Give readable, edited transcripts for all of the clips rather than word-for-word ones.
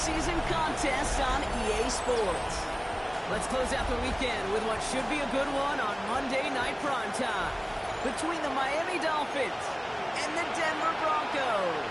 postseason contests on EA Sports. Let's close out the weekend with what should be a good one on Monday Night Primetime between the Miami Dolphins and the Denver Broncos.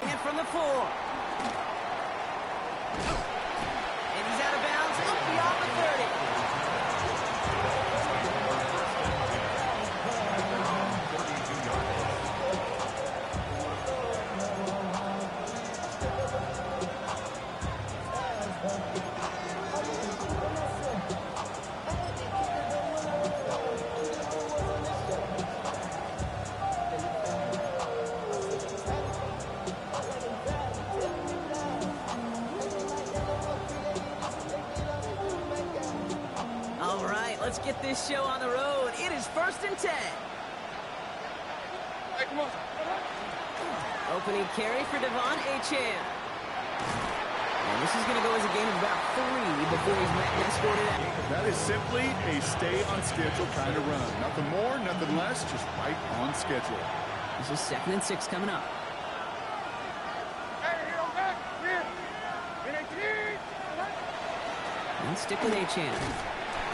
And from the 4. And he's out of bounds up beyond the 30. Let's get this show on the road. It is 1st and 10. Hey, come on. Opening carry for Devon Achane. And this is going to go as a game of about 3 before he's met and escorted out. That is simply a stay on schedule kind of run. Nothing more, nothing less, just right on schedule. This is 2nd and 6 coming up. Hey, here, I'm back. Here. And stick with Achane.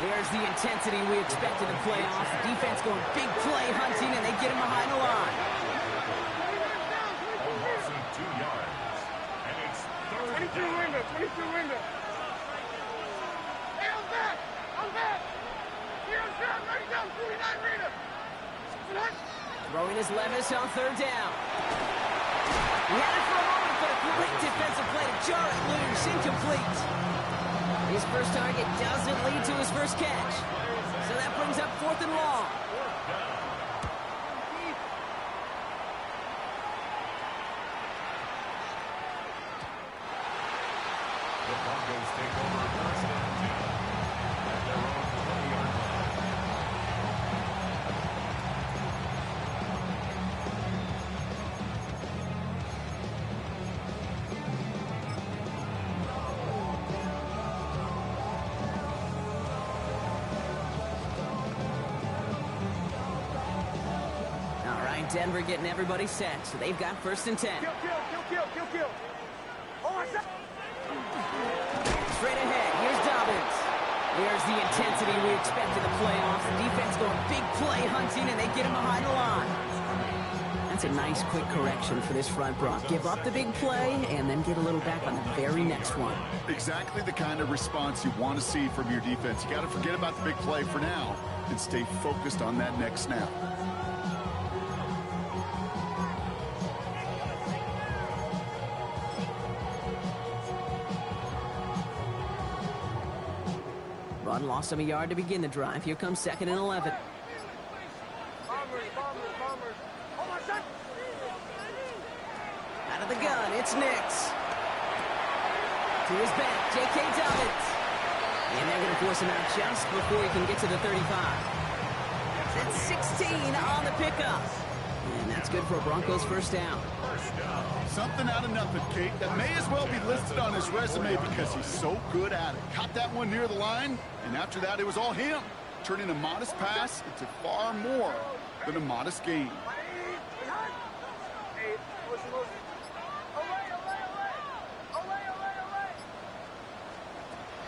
There's the intensity we expected in playoffs. Defense going big play hunting, and they get him behind the line. 2 yards. And it's 3rd 22 window, 22 window. Hey, I'm back. Here, I'm down, right down, 49 Rita. Throwing his Levis on 3rd down. He had it for a moment, but a great defensive play to jar it loose. Incomplete. His first target doesn't lead to his first catch. So that brings up 4th and long. The Broncos take over 1st and 10 at their own 20-yard line. Denver getting everybody set, so they've got 1st and 10. Kill. Oh, my God. Straight ahead, here's Dobbins. There's the intensity we expect in the playoffs. The defense going big play hunting, and they get him behind the line. That's a nice quick correction for this front Bronc. Give up the big play, and then get a little back on the very next one. Exactly the kind of response you want to see from your defense. You got to forget about the big play for now and stay focused on that next snap. Run lost him a yard to begin the drive. Here comes 2nd and 11. Out of the gun, it's Nix. To his back, J.K. Dobbins. And they're going to force him out just before he can get to the 35. That's 16 on the pickup. And that's good for a Broncos 1st down. Something out of nothing, Kate. That may as well be listed on his resume because he's so good at it. Caught that one near the line, and after that, it was all him. Turning a modest pass into far more than a modest gain.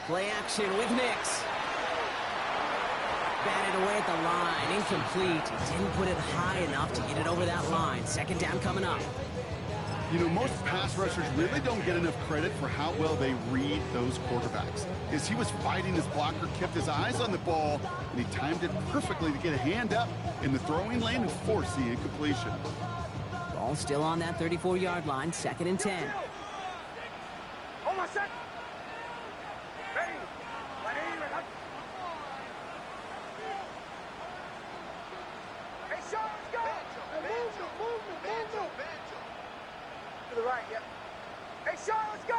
Play action with Nix. Batted away at the line. Incomplete. He didn't put it high enough to get it over that line. 2nd down coming up. You know, most pass rushers really don't get enough credit for how well they read those quarterbacks. As he was fighting his blocker, kept his eyes on the ball, and he timed it perfectly to get a hand up in the throwing lane and force the incompletion. Ball still on that 34-yard line, 2nd and 10. Hold on a sec. Ready. Hey, Sean, let's go. Move. To the right, yep. Hey, Sean, let's go.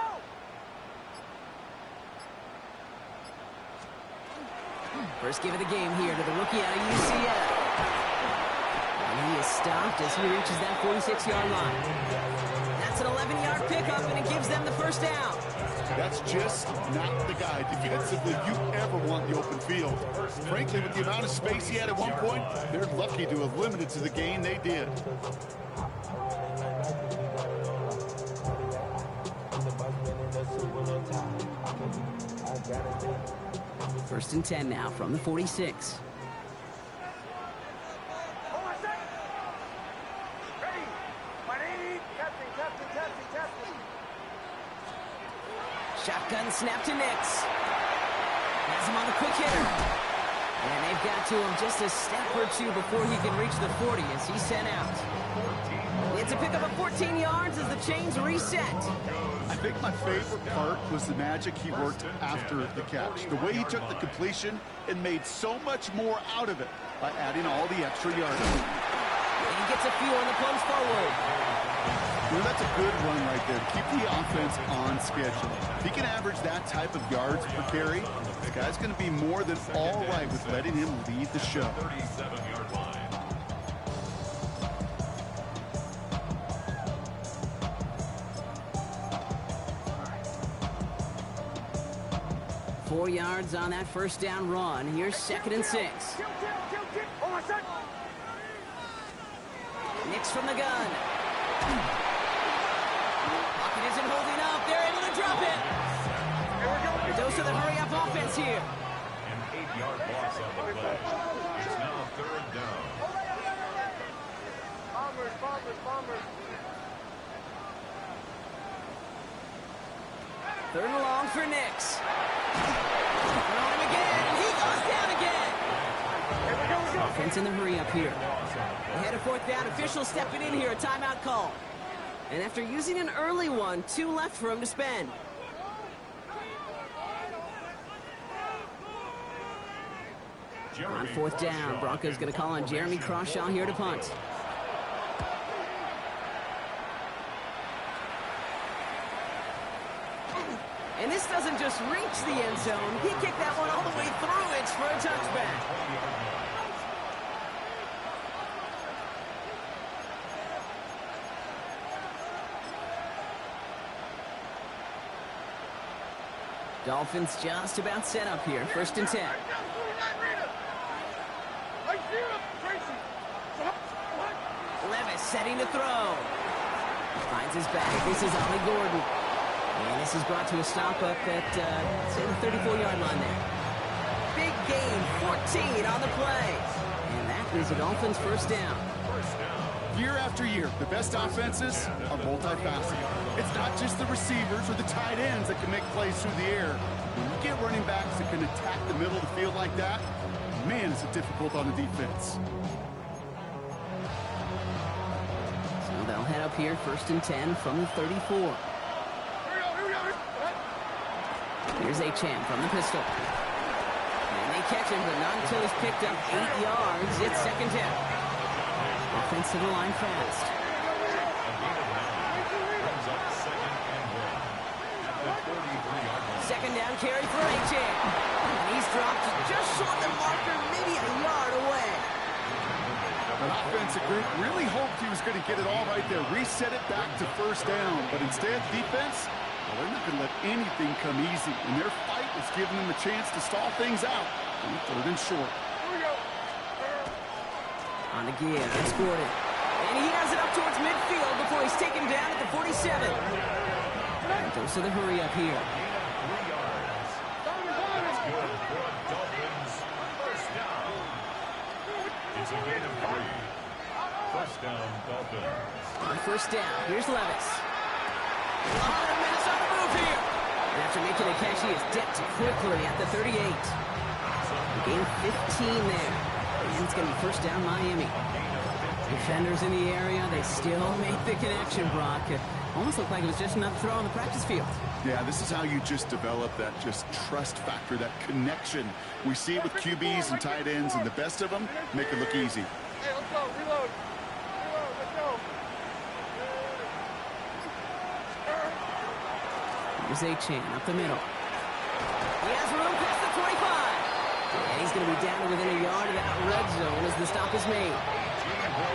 First give of the game here to the rookie out of UCF. And he is stopped as he reaches that 46-yard line. That's an 11-yard pickup, and it gives them the first down. That's just not the guy defensively you ever want the open field. Frankly, with the amount of space he had at one point, they're lucky to have limited to the gain they did. First and 10 now from the 46. Shotgun snap to Nix. Has him on the quick hitter. And they've got to him just a step or two before he can reach the 40 as he's sent out. It's a pickup of 14 yards as the chains reset. I think my favorite part was the magic he worked after the catch. The way he took the completion and made so much more out of it by adding all the extra yards. And he gets a few on the plunge forward. You know, that's a good run right there. Keep the offense on schedule. If he can average that type of yards per carry, this guy's going to be more than all right with letting him lead the show. 37-yard line. 4 yards on that first down run. Here's 2nd and 6. Nix from the gun. Pocket isn't holding up. They're able to drop it. Dose of the hurry-up offense here. An 8-yard loss on the play. It's now 3rd down. Bombers. 3rd and long for Nix. Put on him again. He goes down again. Offense in the hurry-up here. Ahead of 4th down. Officials stepping in here. A timeout call. And after using an early one, 2 left for him to spend. On 4th down, Broncos going to call on Jeremy Crawshaw here to punt. And this doesn't just reach the end zone. He kicked that one all the way through. It's for a touchback. Dolphins just about set up here. 1st and 10. Levis setting to throw. Finds his back. This is Ollie Gordon. And this is brought to a stop up at, say, the 34-yard line there. Big gain, 14 on the play. And that is a Dolphins first down. Year after year, the best offenses are multifaceted. It's not just the receivers or the tight ends that can make plays through the air. When you get running backs that can attack the middle of the field like that, man, is it difficult on the defense. So they'll head up here, 1st and 10 from the 34. Here's Achane from the pistol. And they catch him, but not until he's picked up 8 yards. It's 2nd down. Offense to the line fast. Second down carry for Achane. And he's dropped just short the marker, maybe a yard away. That offensive group really hoped he was going to get it all right there. Reset it back to 1st down. But instead, defense, well, they're not going to let anything come easy. And their fight is giving them a chance to stall things out. 3rd and short. On the gear, that's Gordon. And he has it up towards midfield before he's taken down at the 47. And goes to the hurry up here. 3 yards. That's good for a Dolphins first down. It's a gain of 3. First down, Dolphins. On 1st down, here's Levis. Minutes on the move here. And after making a catch, he is dipped quickly at the 38. Gain 15 there. And it's going to be 1st down Miami. Defenders in the area, they still make the connection, Brock. It almost looked like it was just another throw on the practice field. Yeah, this is how you just develop that just trust factor, that connection. We see it with QBs and tight ends, and the best of them make it look easy. Hey, let's go. Reload. Let's go. Here's Achane up the middle. He has room past the 25. And he's going to be down to within a yard of that red zone as the stop is made.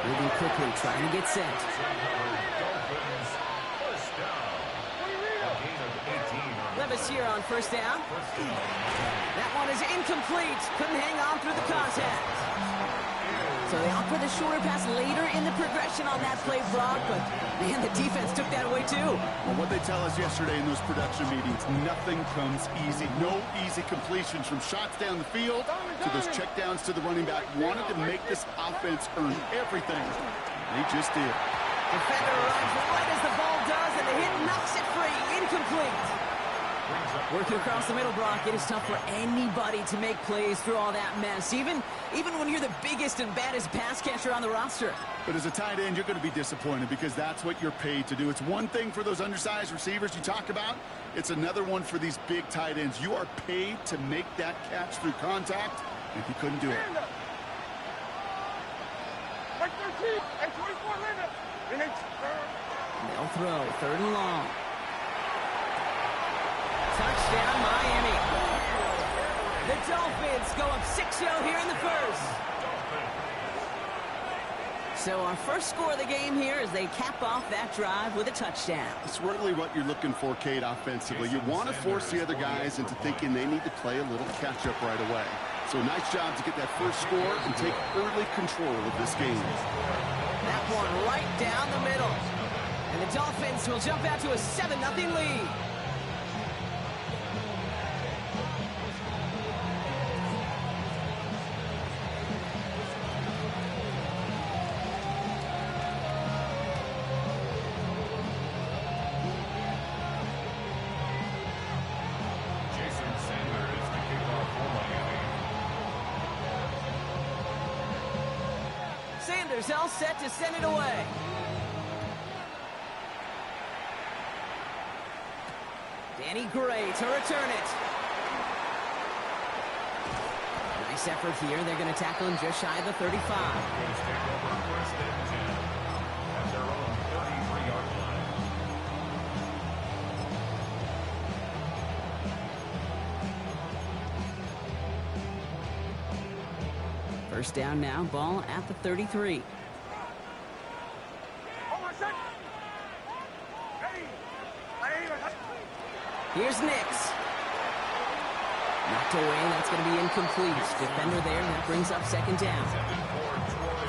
Moving quickly, trying to get set. Dolphins, first down. A gain of 18 on Levis here on first down. That one is incomplete. Couldn't hang on through the contact. So they opt for the shorter pass later in the progression on that play, Brock, but man, the defense took that away too. Well, what they tell us yesterday in those production meetings, nothing comes easy. No easy completions from shots down the field to those checkdowns to the running back. Wanted to make this offense earn everything. They just did. Defender runs right as the ball does, and the hit knocks it free. Incomplete. Working across the middle, Brock, it is tough for anybody to make plays through all that mess, even when you're the biggest and baddest pass catcher on the roster. But as a tight end, you're going to be disappointed because that's what you're paid to do. It's one thing for those undersized receivers you talk about. It's another one for these big tight ends. You are paid to make that catch through contact, and he couldn't do it. They'll throw, third and long. Touchdown, Miami. The Dolphins go up 6-0 here in the first. So our first score of the game here as they cap off that drive with a touchdown. It's really what you're looking for, Kate, offensively. You want to force the other guys into thinking they need to play a little catch-up right away. So nice job to get that first score and take early control of this game. That one right down the middle. And the Dolphins will jump out to a 7-0 lead. Sanders all set to send it away. Danny Gray to return it. Nice effort here. They're going to tackle him just shy of the 35. First down now, ball at the 33. Here's Nix. Knocked away, that's going to be incomplete. Defender there, that brings up second down.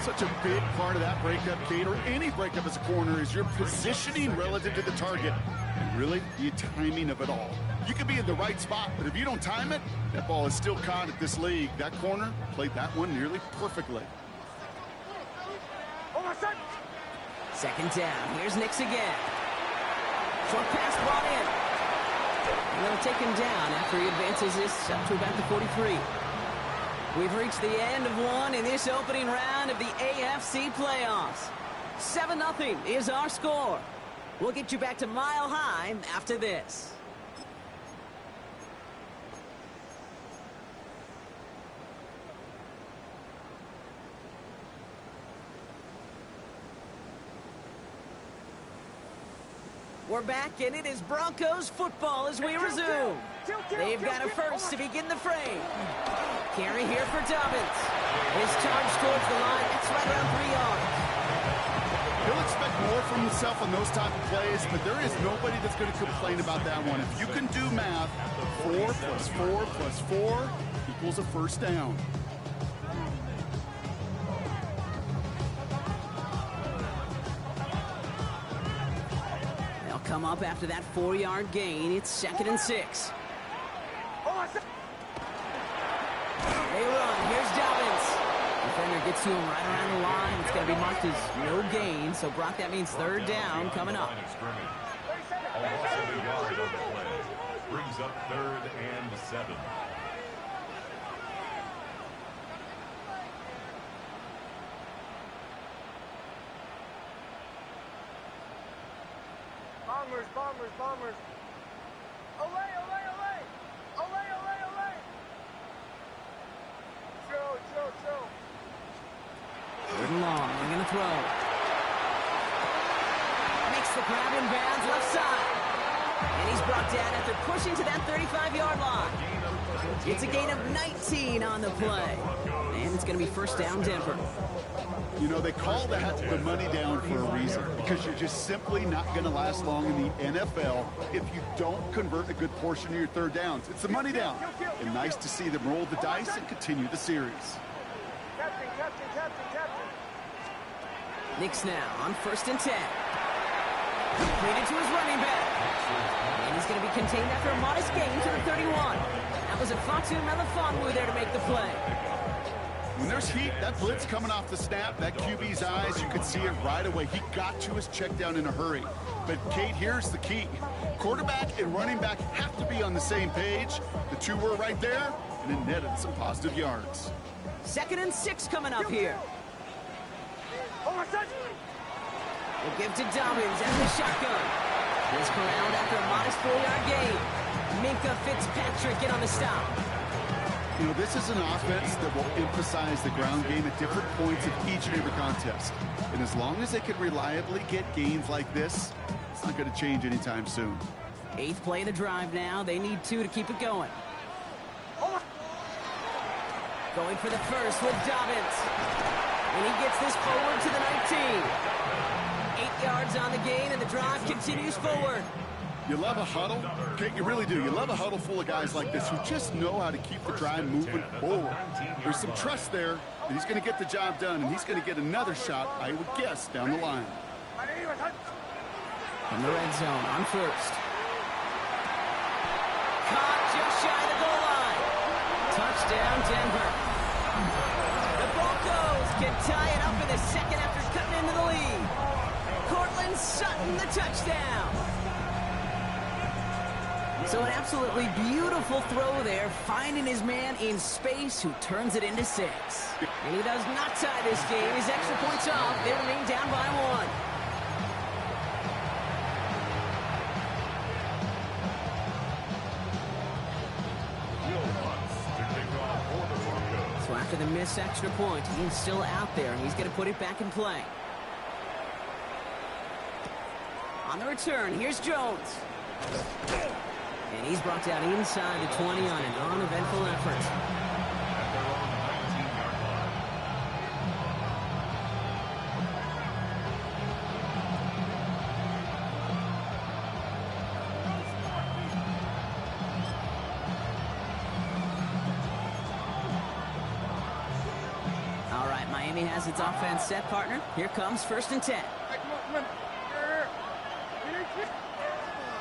Such a big part of that breakup, Kate, or any breakup as a corner, is your positioning relative to the target. And really, the timing of it all. You could be in the right spot, but if you don't time it, that ball is still caught at this league. That corner played that one nearly perfectly. Second down. Here's Nix again. Short pass brought in. And they'll take him down after he advances this up to about the 43. We've reached the end of one in this opening round of the AFC playoffs. 7-0 is our score. We'll get you back to Mile High after this. We're back, and it is Broncos football as we resume. They've got a first to begin the frame. Carry here for Dobbins. His charge towards the line. That's right around 3 yards. He'll expect more from himself on those type of plays, but there is nobody that's going to complain about that one. If you can do math, 4 plus 4 plus 4 equals a first down. Come up after that 4-yard gain. It's 2nd and 6. They run. Here's Dobbins. Defender gets to him right around the line. It's going to be marked as no gain. So, Brock, that means third down coming up. Brings up 3rd and 7. Bombers. Olay. Chill. Third and long. They're going to throw. Makes the grab in bounds left side. And he's brought down after pushing to that 35-yard line. It's a gain of 19 on the play. And it's going to be first down, Denver. You know, they call that the money down for a reason, because you're just simply not going to last long in the NFL if you don't convert a good portion of your third downs. It's the money down. And nice to see them roll the dice and continue the series. Captain. Knicks now on 1st and 10. Completed to his running back. And he's going to be contained after a modest gain to the 31. That was a Fatu Melifonwu there to make the play. When there's heat, that blitz coming off the snap, that QB's eyes, you could see it right away. He got to his check down in a hurry. But, Kate, here's the key. Quarterback and running back have to be on the same page. The two were right there, and it netted some positive yards. 2nd and 6 coming up here. We'll give to Dobbins as the shotgun. He's corralled after a modest 4-yard gain. Minka Fitzpatrick in on the stop. You know, this is an offense that will emphasize the ground game at different points of each and every contest. And as long as they can reliably get gains like this, it's not going to change anytime soon. 8th play of the drive now. They need 2 to keep it going. Going for the first with Dobbins. And he gets this forward to the 19. 8 yards on the gain, and the drive continues forward. You love a huddle, Kate, you really do. You love a huddle full of guys like this who just know how to keep the drive moving forward. There's some trust there that he's going to get the job done, and he's going to get another shot, I would guess, down the line. From the red zone on 1st. Caught just shy of the goal line. Touchdown, Denver. The Broncos can tie it up in the 2nd after cutting into the lead. Cortland Sutton, the touchdown. So an absolutely beautiful throw there, finding his man in space who turns it into 6. And he does not tie this game. His extra points off. They remain down by 1. So after the missed extra point, he's still out there, and he's going to put it back in play. On the return, here's Jones. And he's brought down inside the 20 on an uneventful effort. All right, Miami has its offense set, partner. Here comes 1st and 10.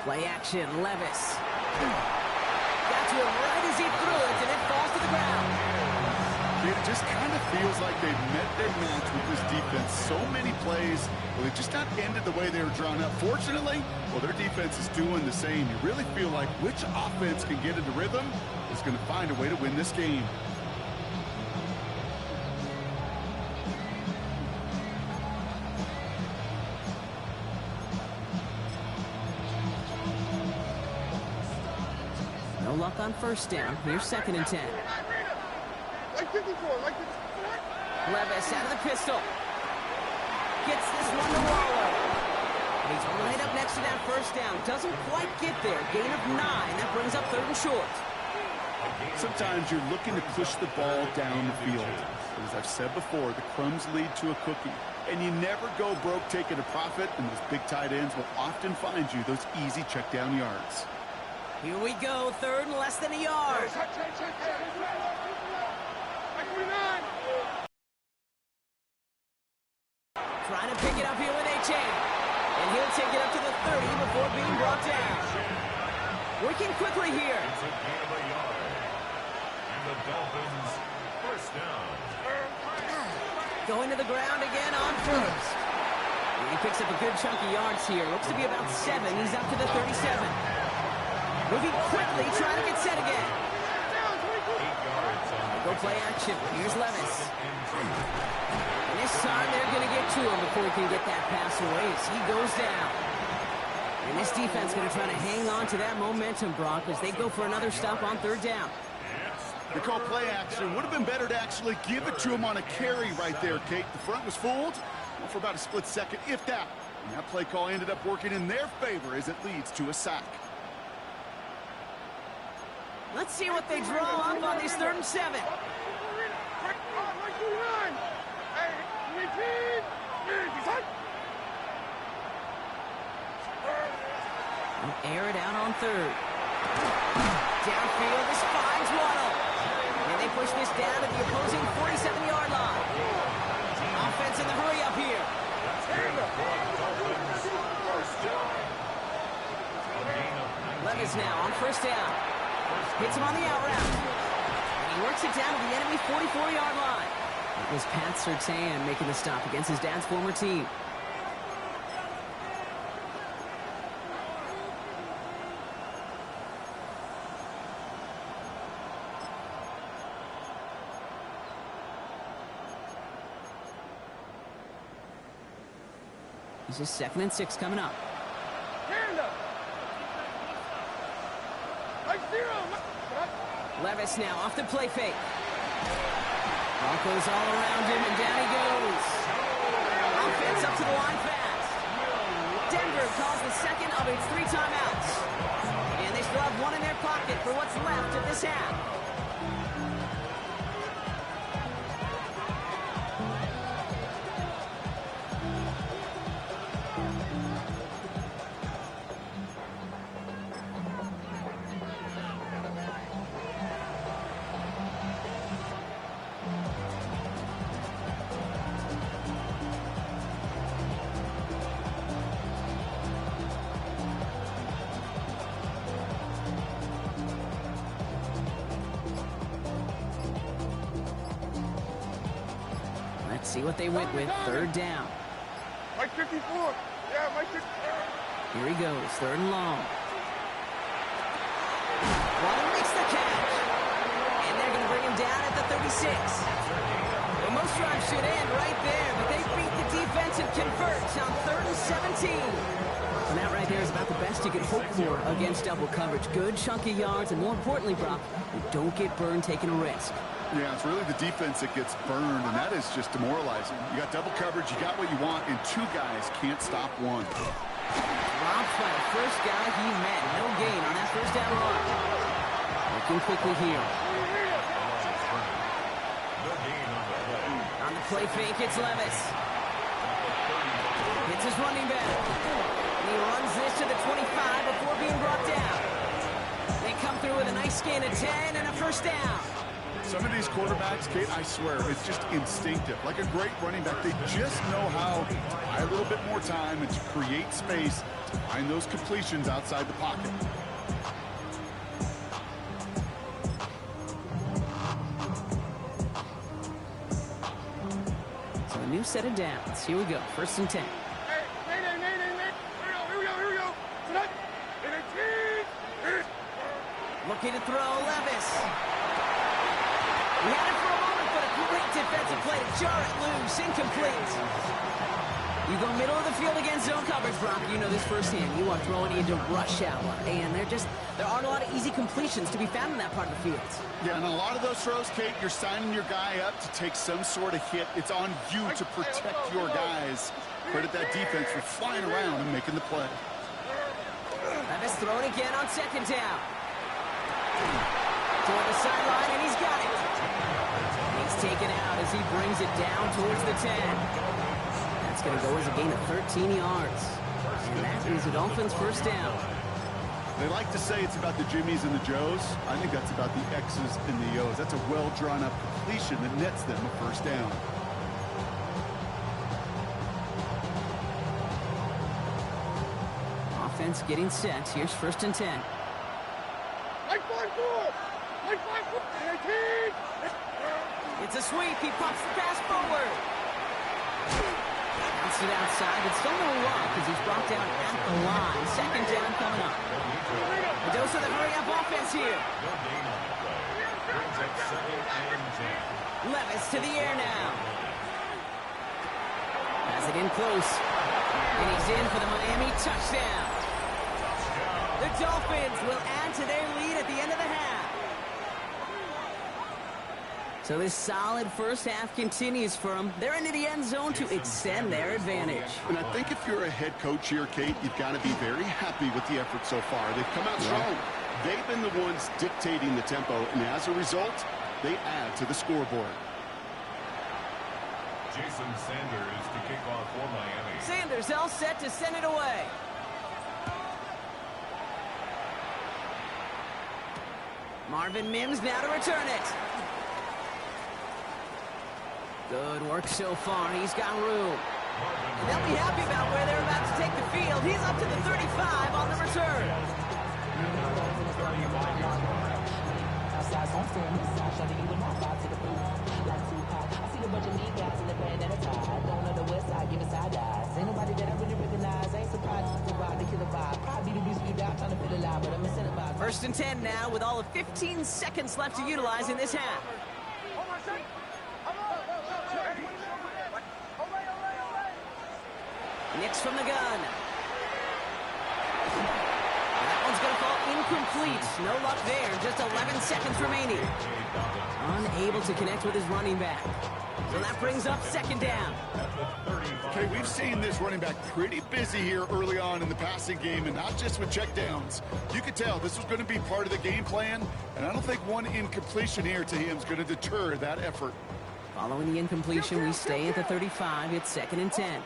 Play action, Levis. Got to him right as he threw it, and it falls to the ground. It just kind of feels like they've met their match with this defense. So many plays, well, they just not ended the way they were drawn up. Fortunately, well, their defense is doing the same. You really feel like which offense can get into rhythm is going to find a way to win this game. No luck on 1st down. Here's 2nd and 10. Levis out of the pistol. Gets this one to Waller. And he's right up next to that 1st down. Doesn't quite get there. Gain of 9. That brings up 3rd and short. Sometimes you're looking to push the ball down the field. As I've said before, the crumbs lead to a cookie. And you never go broke taking a profit, and those big tight ends will often find you those easy check down yards. Here we go, 3rd and less than a yard. Trying to pick it up here with A-Chain. And he'll take it up to the 30 before being brought down. Working quickly here. It's a gain of a yard. And the Dolphins, 1st down. Going to the ground again on 1st. And he picks up a good chunk of yards here. Looks to be about 7. He's up to the 37. Moving quickly, trying to get set again. Go play action. Here's Levis. And this time they're going to get to him before he can get that pass away as he goes down. And this defense going to try to hang on to that momentum, Brock, as they go for another stop on 3rd down. They call play action. Would have been better to actually give it to him on a carry right there, Kate. The front was fooled for about a split second, if that. And that play call ended up working in their favor as it leads to a sack. Let's see what they draw up on this 3rd and 7. They'll air it out on 3rd. Downfield, this finds Waddle. And they push this down to the opposing 47-yard line. Offense in the hurry up here. Levis now on 1st down. Hits him on the out route. And he works it down to the enemy 44-yard line. It was Pat Surtain making the stop against his dad's former team. This is 2nd and 6 coming up. Levis now off the play fake. Broncos all around him, and down he goes. Offense up to the line fast. Denver calls the 2nd of its 3 timeouts. And they still have 1 in their pocket for what's left of this half. See what they went with. 3rd down. Mike 54. Yeah, Mike 54. Here he goes. 3rd and long. Waddle makes the catch. And they're going to bring him down at the 36. Well, most drives should end right there, but they beat the defense and convert on 3rd and 17. And that right there is about the best you could hope for against double coverage. Good chunky yards, and more importantly, Brock, you don't get burned taking a risk. Yeah, it's really the defense that gets burned, and that is just demoralizing. You got double coverage, you got what you want, and 2 guys can't stop one. Robbed by the first guy he met. No gain on that 1st down run. Looking quickly here. On the play fake, it's Levis. It's his running back. And he runs this to the 25 before being brought down. They come through with a nice gain of 10 and a 1st down. Some of these quarterbacks, Kate, I swear, it's just instinctive. Like a great running back, they just know how to buy a little bit more time and to create space to find those completions outside the pocket. So a new set of downs. Here we go. 1st and 10. Hey, here we go. Tonight. Looking to throw, Levis. He had it for a moment, but a great defensive play to jar it loose. Incomplete. You go middle of the field against zone coverage, Brock. You know this firsthand. You are throwing into rush hour. And there aren't a lot of easy completions to be found in that part of the field. Yeah, and a lot of those throws, Kate, you're signing your guy up to take some sort of hit. It's on you to protect your guys. Credit that defense for flying around and making the play. Levis throwing again on 2nd down. Toward the sideline, and he's got it. He's taken out as he brings it down towards the 10. That's going to go as a gain of 13 yards. And that is a Dolphins 1st down. They like to say it's about the Jimmies and the Joes. I think that's about the X's and the O's. That's a well-drawn-up completion that nets them a 1st down. Offense getting set. Here's 1st and 10. Mike 5-4. Mike 5-4. It's a sweep. He pops the pass forward. Bounce it outside. It's still no luck as he's brought down at the line. 2nd down coming up. A dose of the hurry-up offense here. Levis to the air now. Has it in close. And he's in for the Miami touchdown. The Dolphins will add to their lead at the end of the half. So this solid first half continues for them. They're into the end zone to extend their advantage. And I think if you're a head coach here, Kate, you've got to be very happy with the effort so far. They've come out strong. They've been the ones dictating the tempo, and as a result, they add to the scoreboard. Jason Sanders to kick off for Miami. Sanders all set to send it away. Marvin Mims now to return it. Good work so far. He's got room. And they'll be happy about where they're about to take the field. He's up to the 35 on the return. First and 10 now with all of 15 seconds left to utilize in this half. Nix from the gun. That one's going to fall incomplete. No luck there. Just 11 seconds remaining. Unable to connect with his running back. So that brings up second down. Okay, we've seen this running back pretty busy here early on in the passing game, and not just with checkdowns. You could tell this was going to be part of the game plan, and I don't think one incompletion here to him is going to deter that effort. Following the incompletion, we stay at the 35. It's second and 10.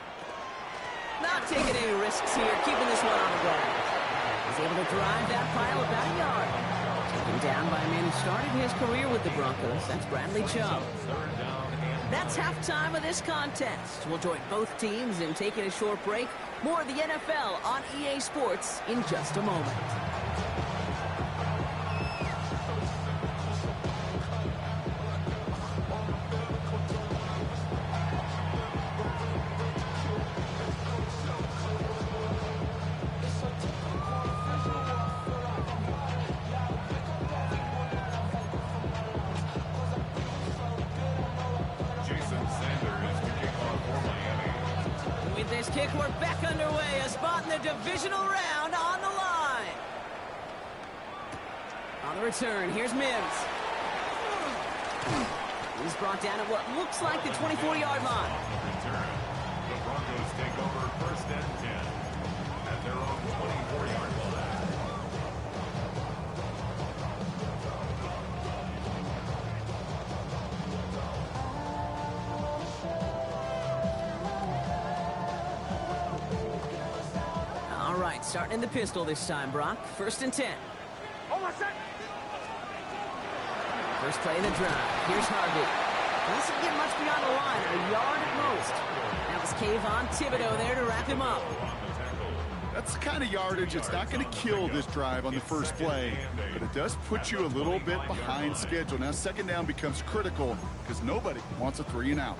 Not taking any risks here, keeping this one on the ground. He's able to drive that pile about a yard. Taken down by a man who started his career with the Broncos. That's Bradley Chubb. That's halftime of this contest. We'll join both teams in taking a short break. More of the NFL on EA Sports in just a moment. Kick work back underway. A spot in the divisional round on the line. On the return, here's Mims. He's brought down at what looks like the 24-yard line. The Broncos take over first and 10 at their own 24-yard line. Starting in the pistol this time, Brock. First and 10. First play of the drive. Here's Harvey. Doesn't get much beyond the line, a yard at most. That was Kayvon Thibodeau there to wrap him up. That's the kind of yardage it's not going to kill this drive on the first play, but it does put you a little bit behind schedule. Now second down becomes critical because nobody wants a 3-and-out.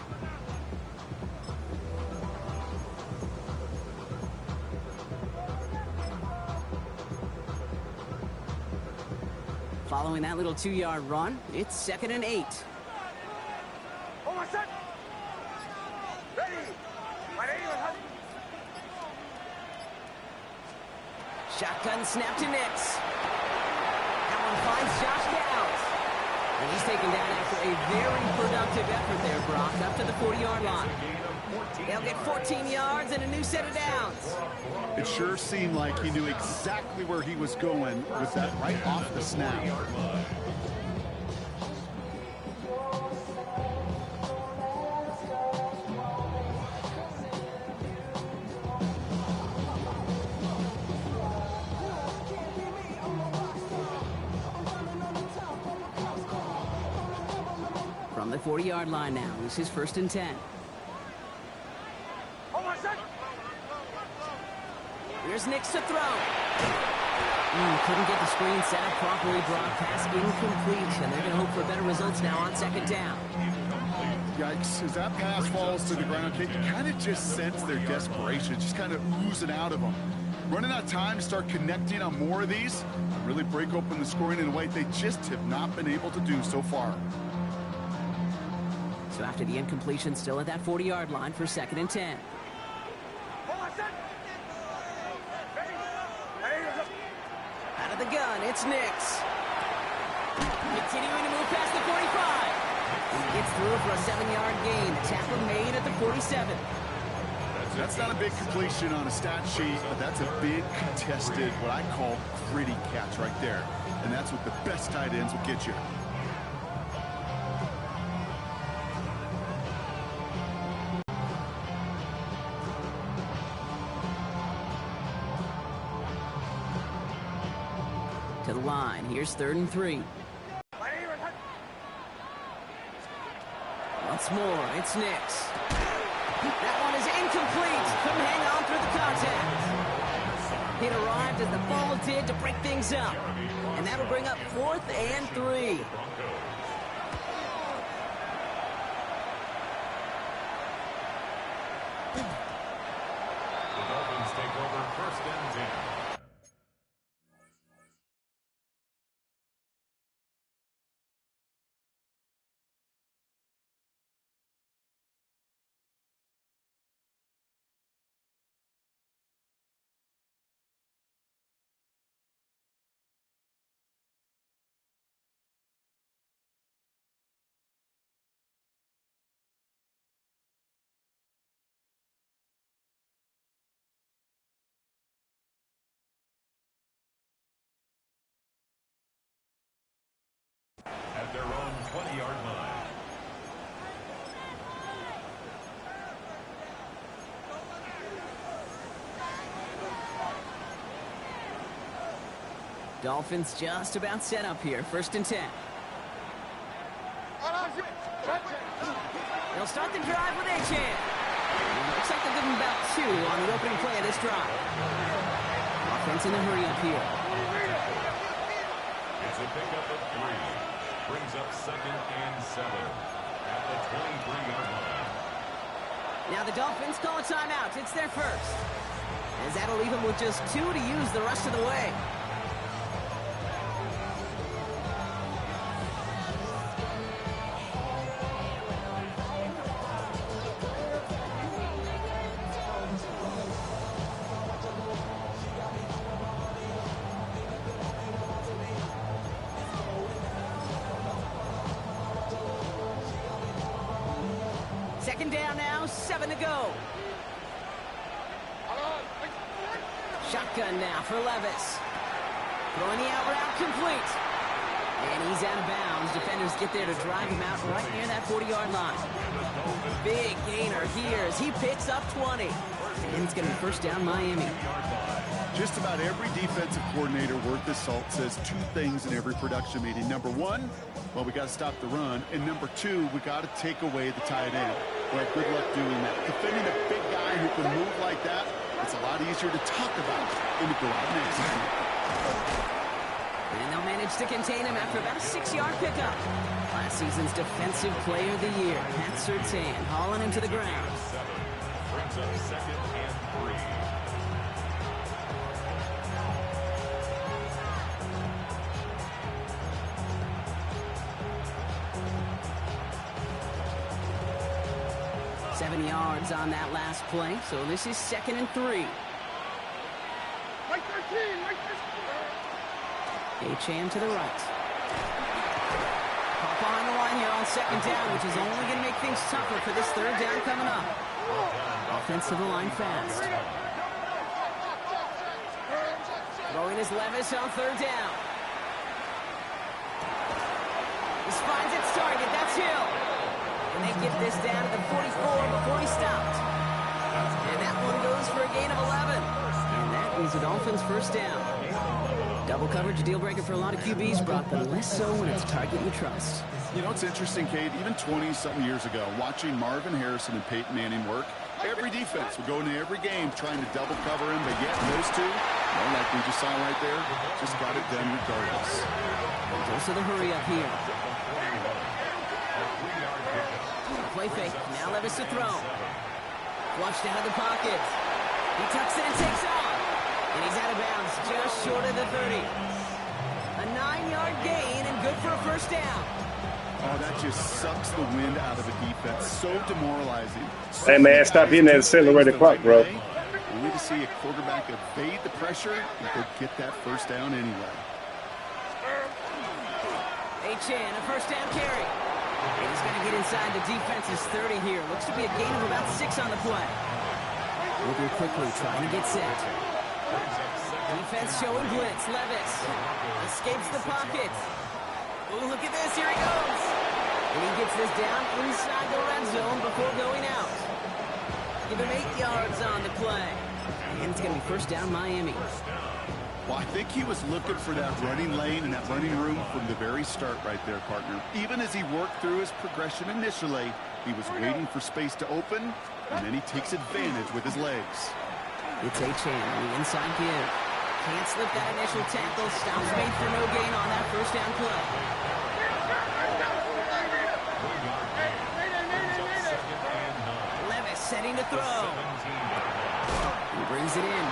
Following that little 2-yard run, it's second and 8. Shotgun snap to Nix. That one finds Josh Downs. And he's taken down after a very productive effort there, Brock, up to the 40-yard line. They'll get 14 yards and a new set of downs. It sure seemed like he knew exactly where he was going with that right off the snap. From the 40-yard line now, this is first and 10. Here's Nix to throw. Couldn't get the screen set up properly. Broadcast incomplete, and they're going to hope for better results now on second down. Yikes, as that pass falls to the ground, you kind of just sense their desperation, just kind of oozing out of them. Running out of time to start connecting on more of these, really break open the scoring in a way they just have not been able to do so far. So after the incompletion, still at that 40-yard line for second and 10. Out of the gun, it's Nix. Continuing to move past the 45. Gets through for a 7-yard gain. The tackle made at the 47. That's not a big completion on a stat sheet, but that's a big contested, what I call gritty catch right there. And that's what the best tight ends will get you. To the line. Here's 3rd and 3. Once more, it's Nix. That one is incomplete. Couldn't hang on through the contact. It arrived as the ball did to break things up. And that'll bring up 4th and 3. The Dolphins take over 1st and 10. At their own 20-yard line. Dolphins just about set up here. 1st and 10. They'll start the drive with Achan. Looks like they'll give him about 2 on the opening play of this drive. Offense in a hurry up here. It's a pickup of 3. Brings up 2nd and 7 at the 23-yard line. Now the Dolphins call a timeout. It's their first. As that'll leave them with just 2 to use the rest of the way. Second down now, 7 to go. Shotgun now for Levis. Throwing the out route complete. And he's out of bounds. Defenders get there to drive him out right near that 40-yard line. Big gainer here as he picks up 20. And it's going to be 1st down Miami. Just about every defensive coordinator worth his salt says 2 things in every production meeting. Number 1, well, we got to stop the run. And number 2, we got to take away the tight end. Well, good luck doing that. Defending a big guy who can move like that, it's a lot easier to talk about than to go out and execute. And they'll manage to contain him after about a 6-yard pickup. Last season's Defensive Player of the Year, Pat Surtain, hauling him to the ground. 7 brings up 2nd and 3. Seven yards on that last play, so this is 2nd and 3. Right 13, right 13. Achan to the right. Caught behind the line here on 2nd down, which is only going to make things tougher for this 3rd down coming up. Offense to the line fast. Throwing his Levis on 3rd down. This finds its target. That's Hill. And they get this down to the 44 before he stopped. And that one goes for a gain of 11. And that is the Dolphins' 1st down. Double coverage, a deal breaker for a lot of QBs, Brock, but less so when it's a target you trust. You know, it's interesting, Kate, even 20-something years ago, watching Marvin Harrison and Peyton Manning work, every defense would go into every game trying to double cover him, but yet those 2, well, like we just saw right there, just got it done regardless. There's also the hurry up here. Play fake. Now Levis to throw. Flushed out of the pocket. He tucks it and takes off. And he's out of bounds just short of the 30. A 9-yard gain and good for a 1st down. Oh, that just sucks the wind out of a defense. So demoralizing. Hey, man, stop hitting that accelerated clock, bro. We need to see a quarterback evade the pressure and go get that 1st down anyway. Achan, a 1st down carry. And he's going to get inside the defense's 30 here. Looks to be a gain of about 6 on the play. Moving quickly, trying to get set. Defense showing blitz. Levis escapes the pocket. Oh, look at this. Here he goes. And he gets this down inside the red zone before going out. Give him 8 yards on the play. And it's going to be first down Miami. Well, I think he was looking for that running lane and that running room from the very start right there, partner. Even as he worked through his progression initially, he was waiting for space to open, and then he takes advantage with his legs. It's Achane on the inside give. Can't slip that initial tackle. Stops made for no gain on that first down play. Levis setting to throw. He brings it in.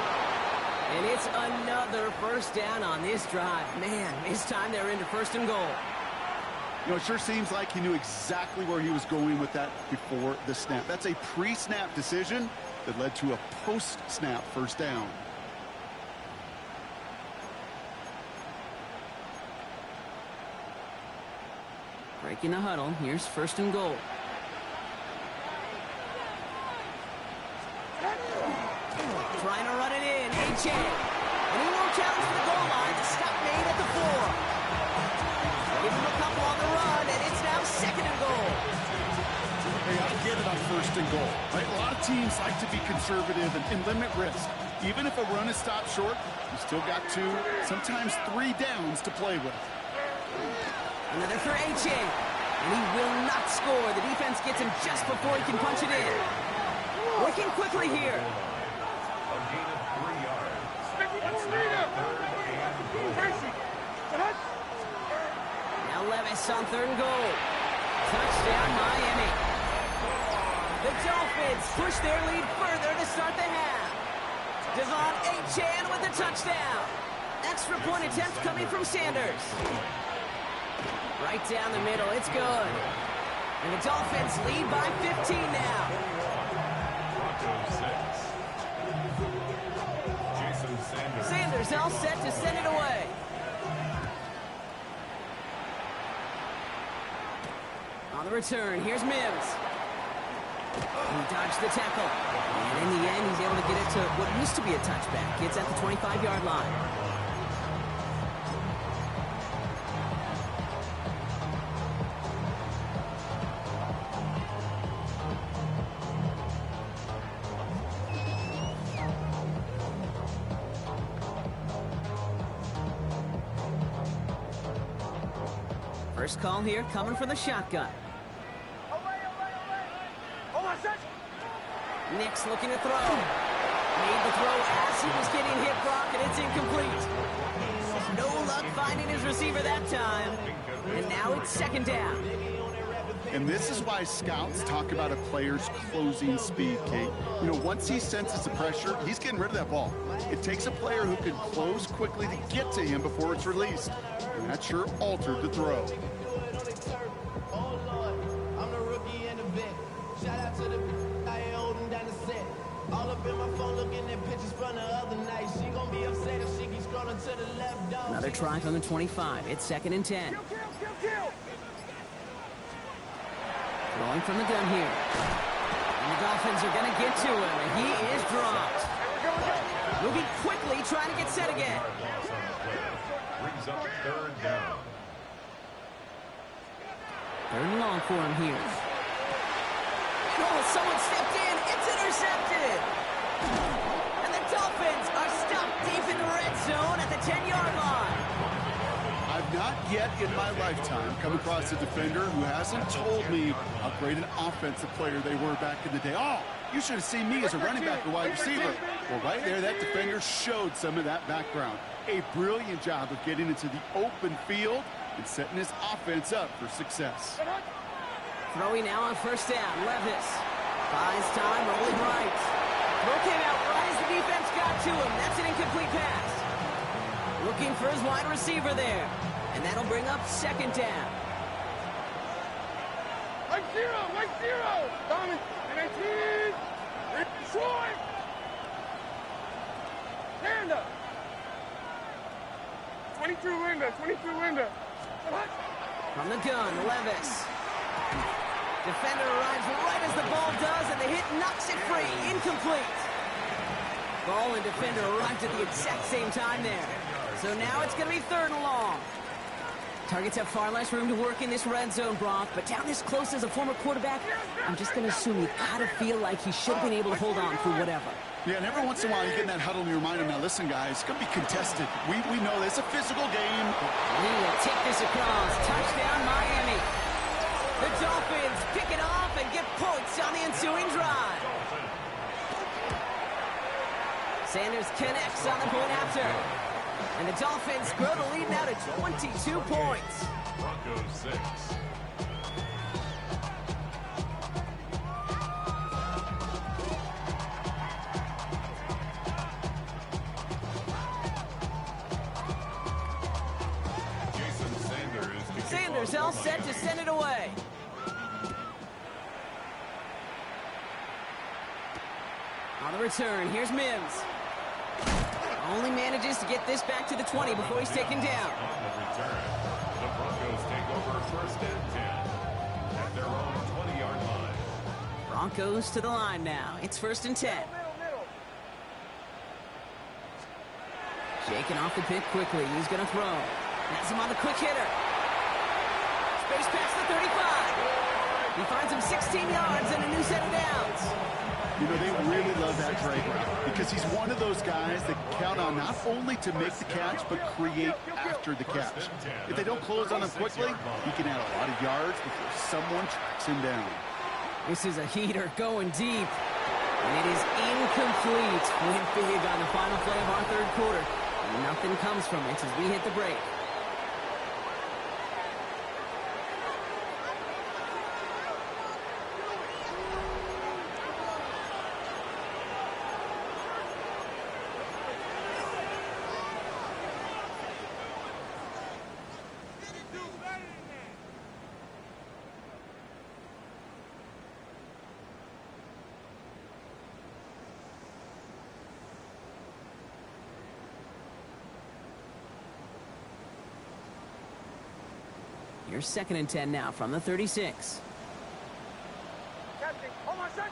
And it's another first down on this drive. Man, this time they're into first and goal. You know, it sure seems like he knew exactly where he was going with that before the snap. That's a pre-snap decision that led to a post-snap first down. Breaking the huddle. Here's first and goal. Trying to run it in. Achane. And he won't challenge for the goal line. The stop made at the 4. Give him a couple on the run, and it's now second and goal. Hey, I get it on first and goal. Right? A lot of teams like to be conservative and limit risk. Even if a run is stopped short, you still got 2, sometimes 3 downs to play with. Another for Achane. And he will not score. The defense gets him just before he can punch it in. Working quickly here. A gain of 3 yards. That's now third and goal. Now Levis on third and goal. Touchdown Miami. The Dolphins push their lead further to start the half. Devon Achane with the touchdown. Extra point attempt coming from Sanders. Right down the middle, it's good. And the Dolphins lead by 15 now. Broncos 6. Jason Sanders. Sanders all set to send it away. On the return, here's Mims. He dodged the tackle. And in the end, he's able to get it to what used to be a touchback. It's at the 25-yard line. First call here, coming for the shotgun. Nick's looking to throw. Made the throw as he was getting hit, Brock, and it's incomplete. No luck finding his receiver that time. And now it's second down. And this is why scouts talk about a player's closing speed, Kate. You know, once he senses the pressure, he's getting rid of that ball. It takes a player who can close quickly to get to him before it's released. And that sure altered the throw. Another try from the 25. It's second and 10. Throwing from the gun here. And the Dolphins are going to get to him, and he is dropped. Moving quickly, trying to get set again. Brings up third down. Third and long for him here. Oh, someone stepped in. It's intercepted. And the Dolphins are stopped deep in the red zone at the 10-yard line. I've not yet in my lifetime come across a defender who hasn't told me how great an offensive player they were back in the day. Oh, you should have seen me as a running back or wide receiver. Well, right there, that defender showed some of that background. A brilliant job of getting into the open field and setting his offense up for success. Throwing now on first down. Levis buys time, rolling right. Throw came out right as the defense got to him. That's an incomplete pass. Looking for his wide receiver there. And that'll bring up second down. White zero. Diamond, 19. Troy. Panda. 22 Linda. From the gun, Levis. Defender arrives right as the ball does, and the hit knocks it free. Incomplete. Ball and defender arrived at the exact same time there. So now it's going to be 3rd and long. Targets have far less room to work in this red zone, Brock, but down this close as a former quarterback, I'm just going to assume you got to feel like he should have been able to hold on through whatever. Yeah, and every once in a while you get in that huddle and you remind him, now listen, guys, it's going to be contested. We know this. It's a physical game. We will take this across. Touchdown, Miami. The Dolphins pick it off and get points on the ensuing drive. Sanders connects on the point after. And the Dolphins grow the lead now to 22 points. Broncos 6. Sanders all set to send it away. On the return, here's Mims. Only manages to get this back to the 20 before he's taken down. On the return, the Broncos take over 1st and 10 at their own 20-yard line. Broncos to the line now. It's 1st and 10. Shaking off the pick quickly. He's going to throw. Has him on the quick hitter. Space past the 35. He finds him 16 yards and a new set of downs. You know, they really love that drag route because he's one of those guys that count on not only to make the catch, but create after the catch. If they don't close on him quickly, he can add a lot of yards before someone tracks him down. This is a heater going deep. And it is incomplete. Went big on the final play of our 3rd quarter. And nothing comes from it as we hit the break. You're 2nd and 10 now from the 36. Captain, hold on, son.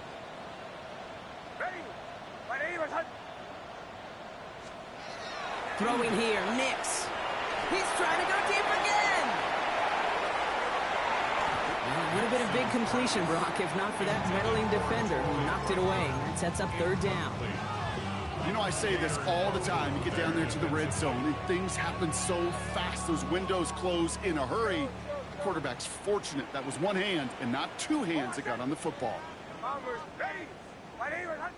Ready. My name is Hunt. Throwing here, Nix. He's trying to go deep again. Well, it would have been a big completion, Brock, if not for that meddling defender who knocked it away. That sets up 3rd down. You know, I say this all the time. You get down there to the red zone, and things happen so fast. Those windows close in a hurry. The quarterback's fortunate that was one hand and not 2 hands that got on the football. Bombers, ready. My name is Hunt.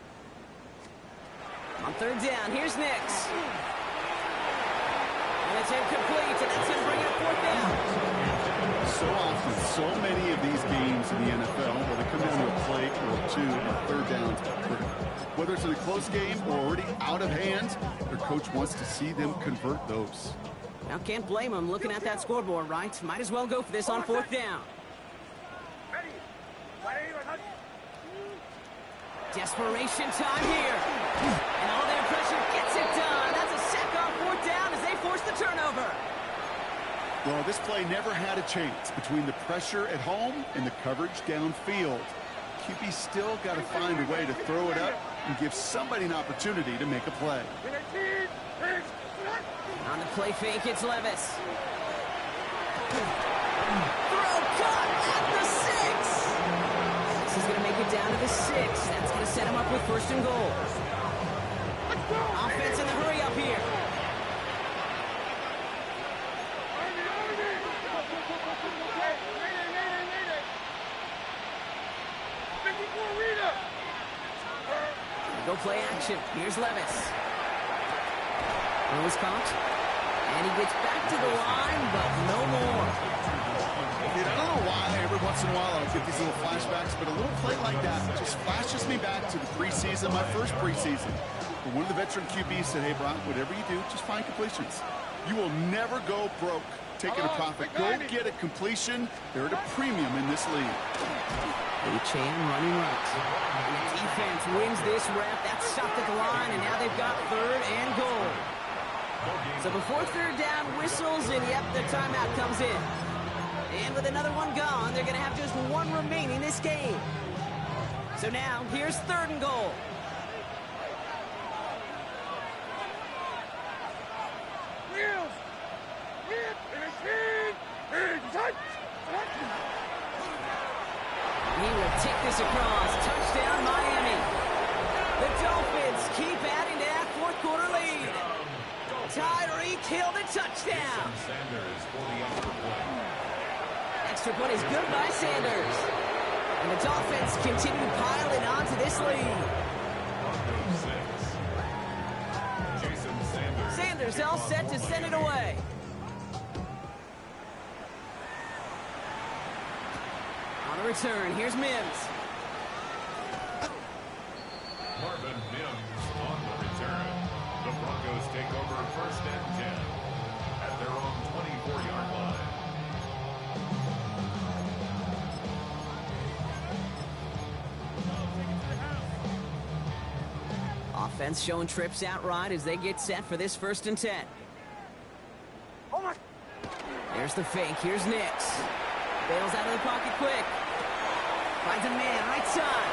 On 3rd down, here's Nix. And it's incomplete, and that's him bringing up 4th down. So often, so many of these games in the NFL, where they come down to a play or 2 and 3rd downs are critical. Whether it's in a close game or already out of hand, their coach wants to see them convert those. Now, can't blame him looking at that scoreboard, right? Might as well go for this on 4th down. Ready. My name is Hunt. Desperation time here. And all their pressure gets it done. That's a sack on 4th down as they force the turnover. Well, this play never had a chance between the pressure at home and the coverage downfield. QB still got to find a way to throw it up and give somebody an opportunity to make a play. On the play fake, it's Levis. Throw caught at the 6. This is going to make it down to the 6. That's going to set him up with 1st and goal. Offense in the hurry up here. Go play action. Here's Levis. Was caught. And he gets back to the line, but no more. Dude, I don't know why every once in a while I'll get these little flashbacks, but a little play like that just flashes me back to the preseason, my first preseason. But one of the veteran QBs said, hey, Brock, whatever you do, just find completions. You will never go broke taking a profit. Go get a completion. They're at a premium in this league. H.A.M. running right. And the defense wins this rep. That's stopped at the line, and now they've got 3rd and goal. So before 3rd down whistles, and yep, the timeout comes in. And with another one gone, they're going to have just one remaining this game. So now, here's 3rd and goal. He will take this across. Touchdown, Miami. The Dolphins keep adding to that 4th quarter lead. Tyreek Hill the touchdown. Extra point is good by Sanders. And the Dolphins continue piling on to this lead. Sanders all set to send it away. On the return, here's Mims. Marvin Mims on the return. The Broncos take over 1st and 10 at their own 24-yard line. Offense showing trips out right as they get set for this 1st and 10. There's the fake. Here's Nix. Bails out of the pocket quick. Finds a man right side.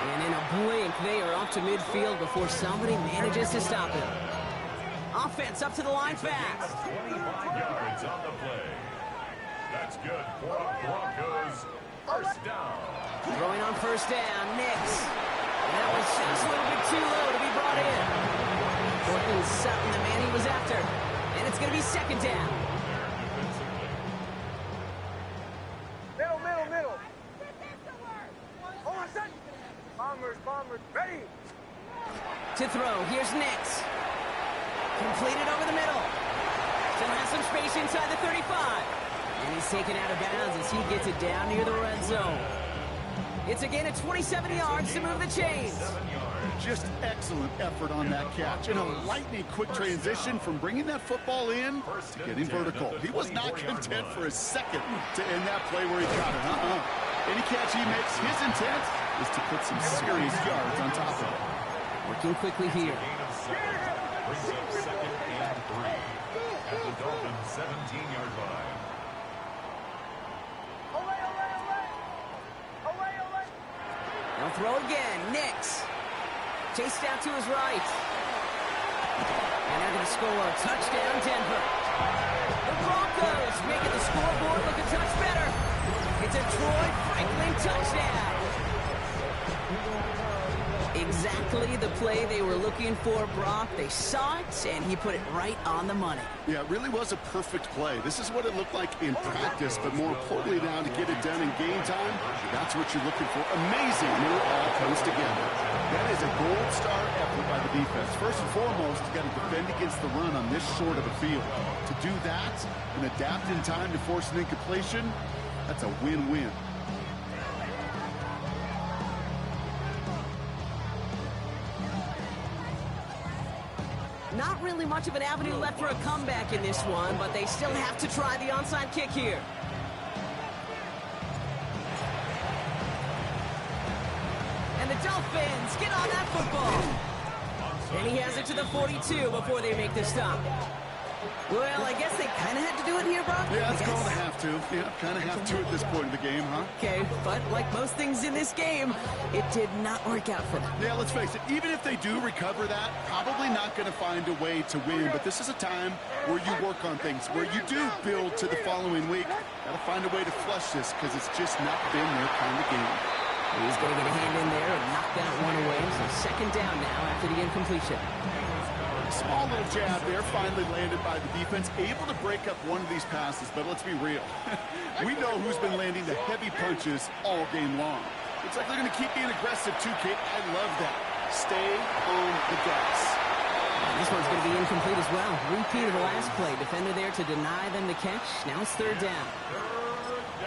And in a blink, they are off to midfield before somebody manages to stop him. Offense up to the line fast. 25 yards on the play. That's good for the Broncos. 1st down. Throwing on 1st down, Nix. And that was just a little bit too low to be brought in. Cortland Sutton, the man he was after. And it's going to be 2nd down. Middle. Hold on, son. Bombers, ready. To throw, here's Nix. Completed over the middle. Still has some space inside the 35. And he's taken out of bounds as he gets it down near the red zone. It's again at 27 yards to move the chains. Just excellent effort on that catch. And a lightning quick transition from bringing that football in to getting vertical. He was not content for a second to end that play where he got it. Any catch he makes, his intent is to put some serious yards on top of it. Working quickly here. Brings up 2nd and 3 at the Dolphins' 17-yard line. They'll throw again. Nix. Chased out to his right. And they're going to score. Touchdown, Denver. The Broncos making the scoreboard look a touch better. It's a Troy Franklin touchdown. Exactly the play they were looking for, Brock. They saw it, and he put it right on the money. Yeah, it really was a perfect play. This is what it looked like in practice, but more importantly now to get it done in game time, that's what you're looking for. Amazing when it all comes together. That is a gold star effort by the defense. First and foremost, you got to defend against the run on this short of a field. To do that and adapt in time to force an incompletion, that's a win-win. Not really much of an avenue left for a comeback in this one, but they still have to try the onside kick here. And the Dolphins get on that football. And he has it to the 42 before they make the stop. Well, I guess they kind of had to do it here, Brock. Yeah, it's called a have to. Yeah, kind of have to at this point in the game, huh? Okay, but like most things in this game, it did not work out for them. Yeah, let's face it, even if they do recover that, probably not going to find a way to win. But this is a time where you work on things, where you do build to the following week. Got to find a way to flush this because it's just not been their kind of game. He's going to get a hand in there and knock that one away. So 2nd down now after the incompletion. Small little jab there, finally landed by the defense, able to break up one of these passes, but let's be real. We know who's been landing the heavy punches all game long. Looks like they're going to keep being aggressive too, Kate. I love that. Stay on the gas. This one's going to be incomplete as well. Repeat of the last play. Defender there to deny them the catch. Now it's 3rd down.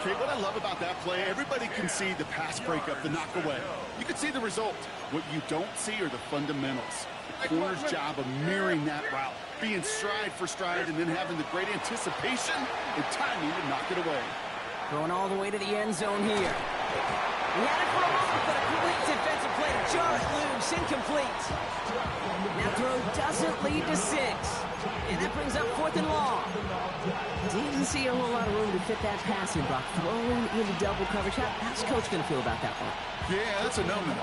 Okay, what I love about that play, everybody can see the pass breakup, the knock away. You can see the result. What you don't see are the fundamentals. The corner's job of mirroring that route, being stride for stride, and then having the great anticipation and timing to knock it away. Going all the way to the end zone here. He had it for a moment, but a complete defensive play to short, loose, incomplete. That throw doesn't lead to 6. And that brings up 4th and long. Didn't see a whole lot of room to fit that pass in, Brock. Throwing into double coverage. How's Coach going to feel about that one? Yeah, that's a no-no.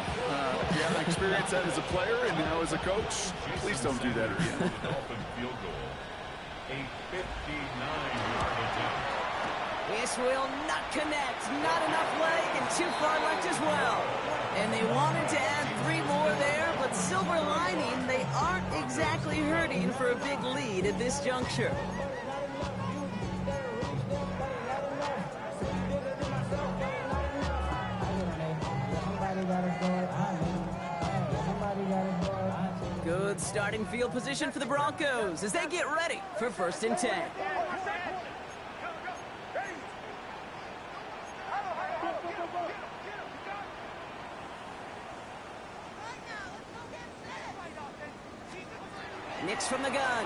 Yeah, I experienced that as a player and now as a coach. Please don't do that again. Dolphin field goal. A 59-yard attempt. This will not connect. Not enough leg and too far left as well. And they wanted to add 3 more there, but silver lining, they aren't exactly hurting for a big lead at this juncture. Good starting field position for the Broncos as they get ready for 1st and 10. Nix from the gun.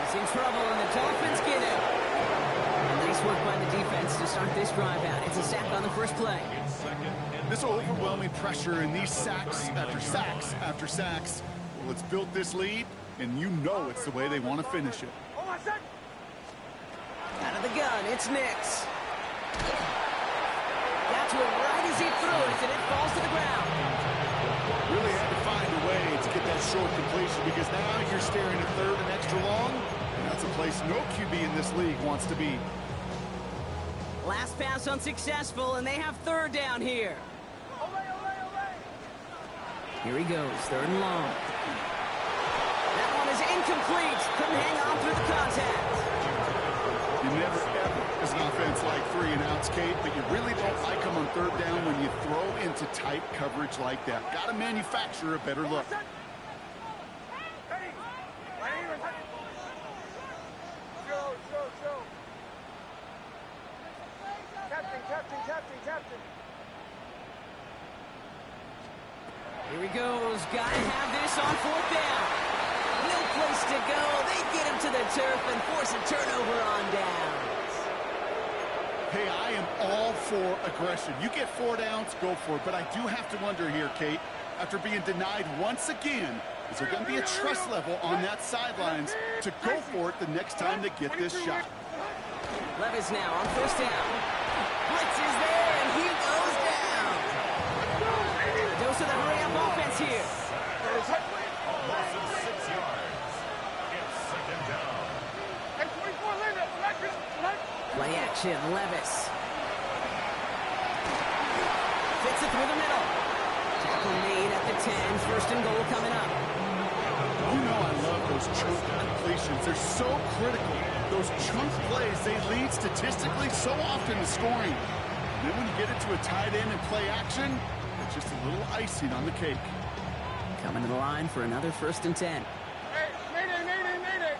He's in trouble, and the Dolphins get him. And nice work by the defense to start this drive out. It's a sack on the first play. This overwhelming pressure and these sacks after sacks after sacks. Well, it's built this lead, and you know it's the way they want to finish it. Out of the gun, it's Nix. Got to it right as he threw it, and it falls to the ground. Really had to find a way to get that short completion because now you're staring at 3rd and extra long. And that's a place no QB in this league wants to be. Last pass unsuccessful, and they have 3rd down here. Here he goes, 3rd and long. That one is incomplete. Couldn't hang on through the contact. You never ever, as an offense, like 3 and outs, Kate, but you really don't like them on 3rd down when you throw into tight coverage like that. Got to manufacture a better look. Captain. Here he goes. Gotta have this on 4th down. No place to go. They get him to the turf and force a turnover on downs. Hey, I am all for aggression. You get 4 downs, go for it. But I do have to wonder here, Kate, after being denied once again, is there going to be a trust level on that sidelines to go for it the next time they get this shot? Levis now on 1st down. Blitz is there, and he goes down. Dose of the hurry-up offense here. Loss of 6 yards. It's 2nd down. Play action, Levis. Fits it through the middle. Tackle made at the 10. 1st and goal coming up. You know I love those chunk completions. They're so critical. Those chunk plays, they lead statistically so often to scoring. And then when you get it to a tight end and play action, it's just a little icing on the cake. Coming to the line for another 1st and 10. Mayday.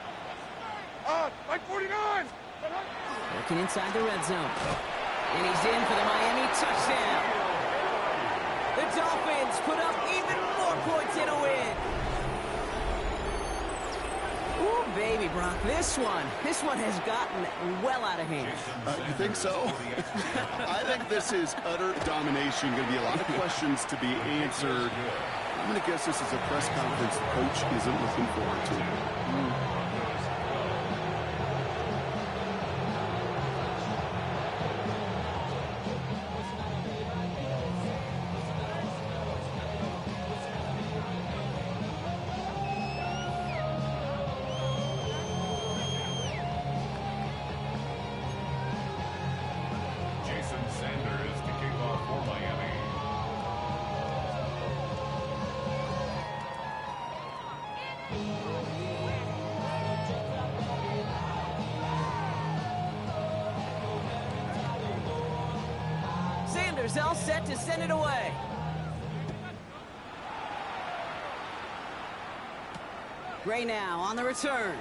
Like 49. Working inside the red zone. And he's in for the Miami touchdown. The Dolphins put up even more points in a win. Ooh, baby, Brock, this one has gotten well out of hand. You think so? I think this is utter domination. Going to be a lot of questions to be answered. I'm going to guess this is a press conference the coach isn't looking forward to. Sanders to kick off for Miami. Sanders all set to send it away. Gray now on the return.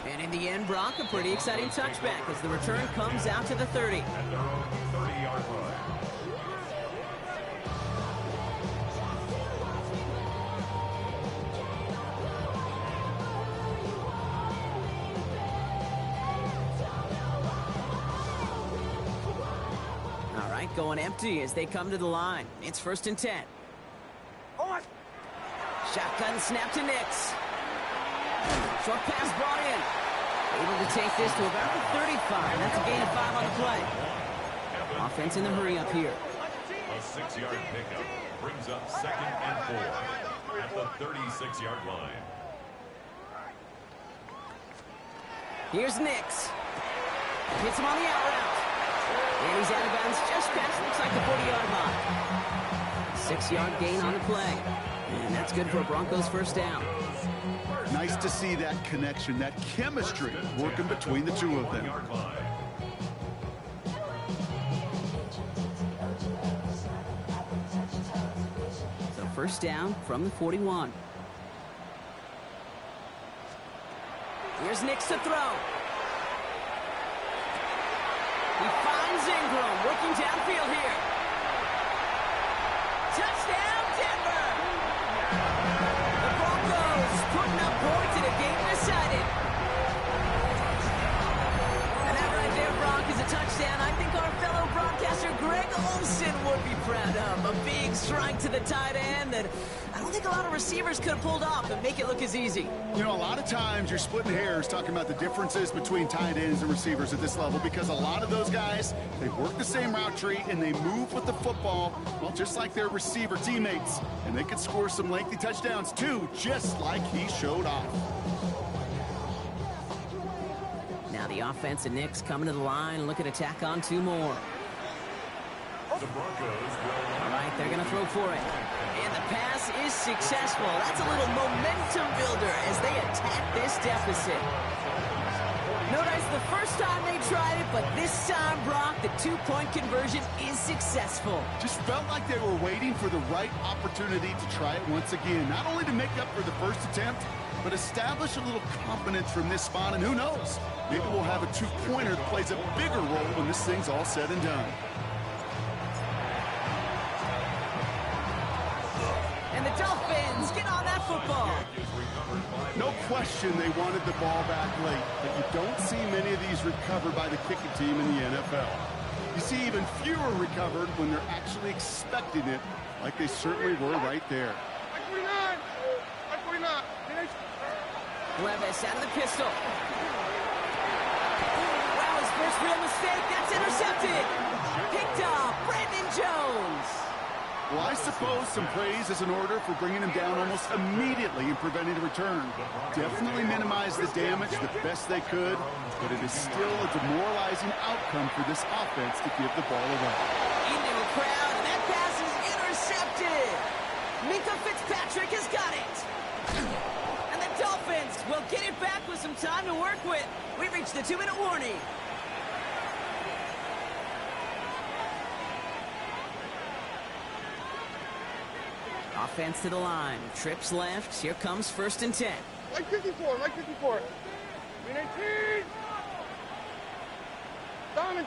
And in the end, Brock, a pretty exciting touchback as the return comes out to the 30. At their own 30-yard line. All back going empty as they come to the line. It's 1st and 10. Shotgun snap to Nix. Short pass brought in. Able to take this to about the 35. That's a gain of 5 on the play. Offense in the hurry up here. A 6-yard pickup brings up 2nd and 4 at the 36-yard line. Here's Nix. Hits him on the out route. And he's out of bounds just past, looks like the 40-yard line. 6-yard gain on the play. And that's good for a Broncos 1st down. Nice to see that connection, that chemistry working between the two of them. So 1st down from the 41. Here's Nix to throw. He finds Ingram, working downfield here. Touchdown, Denver! The Broncos putting up points in a game decided. And that right there, Brock, is a touchdown I think our fellow broadcaster Greg Olsen would be proud of. A big strike to the tight end that I don't think a lot of receivers could have pulled off and make it look as easy. You know, a lot of times you're splitting hairs talking about the differences between tight ends and receivers at this level because a lot of those guys, they work the same route tree and they move with the football, well, just like their receiver teammates. And they could score some lengthy touchdowns too, just like he showed off. Now the offense and Nix coming to the line, looking to tack on 2 more. The Broncos will... All right, they're going to throw for it. And the pass is successful. That's a little momentum builder as they attack this deficit. Notice the first time they tried it, but this time, Brock, the 2-point conversion is successful. Just felt like they were waiting for the right opportunity to try it once again. Not only to make up for the first attempt, but establish a little confidence from this spot. And who knows, maybe we'll have a 2-pointer that plays a bigger role when this thing's all said and done. And the Dolphins get on that football. No question they wanted the ball back late, but you don't see many of these recovered by the kicking team in the NFL. You see even fewer recovered when they're actually expecting it, like they certainly were right there. Levis out of the pistol. Wow, his first real mistake. That's intercepted. Picked off. Brandon Jones. Well, I suppose some praise is in order for bringing him down almost immediately and preventing the return. Definitely minimized the damage the best they could, but it is still a demoralizing outcome for this offense to give the ball away. Into a crowd, and that pass is intercepted. Minka Fitzpatrick has got it. And the Dolphins will get it back with some time to work with. We reached the 2-minute warning. Offense to the line. Trips left. Here comes 1st and 10. Like 54, like 54. 19. Dom.